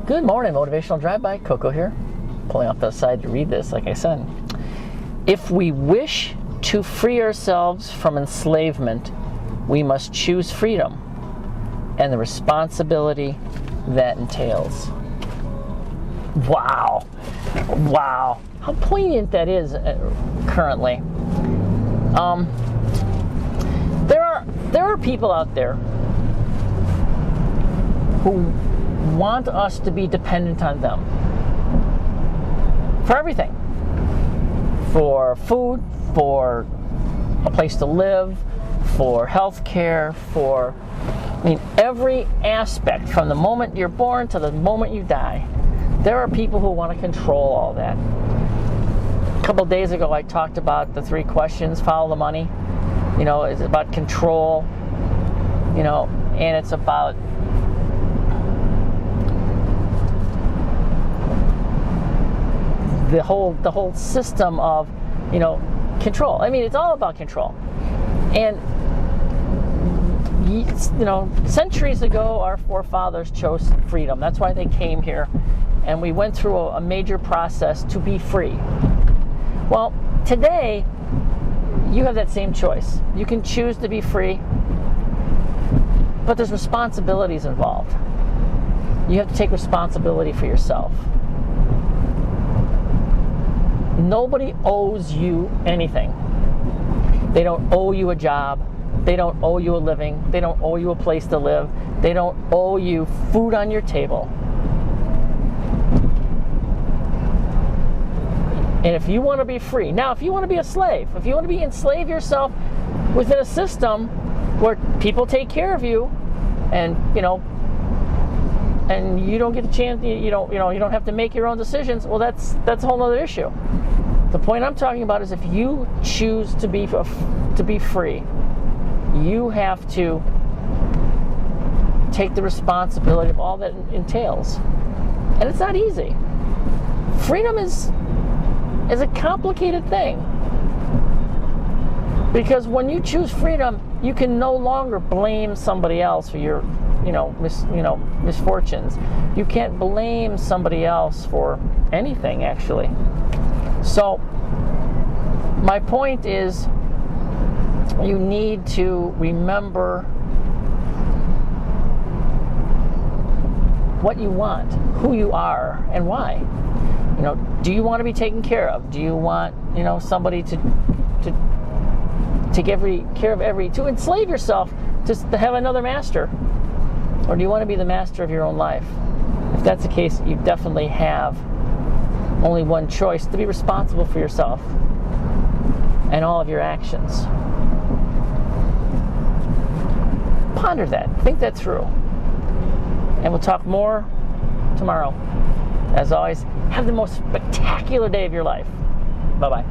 Good morning, Motivational Drive-By. Coco here, pulling off the side to read this, like I said. If we wish to free ourselves from enslavement, we must choose freedom and the responsibility that entails. Wow. Wow. How poignant that is currently. There are people out there who want us to be dependent on them for everything. For food, for a place to live, for health care, for every aspect from the moment you're born to the moment you die. There are people who want to control all that. A couple of days ago I talked about the 3 questions, follow the money. It's about control, and it's about the whole system of, control. It's all about control. And, centuries ago, our forefathers chose freedom. That's why they came here. And we went through a major process to be free. Well, today, you have that same choice. You can choose to be free, but there's responsibilities involved. You have to take responsibility for yourself. Nobody owes you anything. They don't owe you a job. They don't owe you a living. They don't owe you a place to live. They don't owe you food on your table. And if you want to be free, now if you want to be a slave, if you want to enslave yourself within a system where people take care of you, and and you don't get a chance, you don't have to make your own decisions, well, that's a whole other issue. The point I'm talking about is if you choose to be free, you have to take the responsibility of all that entails. And it's not easy. Freedom is a complicated thing. Because when you choose freedom, you can no longer blame somebody else for your misfortunes. You can't blame somebody else for anything, actually. So my point is, you need to remember what you want, who you are, and why. Do you want to be taken care of? Do you want, somebody to take to enslave yourself to have another master? Or do you want to be the master of your own life? If that's the case, you definitely have only one choice: to be responsible for yourself and all of your actions. Ponder that. Think that through. And we'll talk more tomorrow. As always, have the most spectacular day of your life. Bye-bye.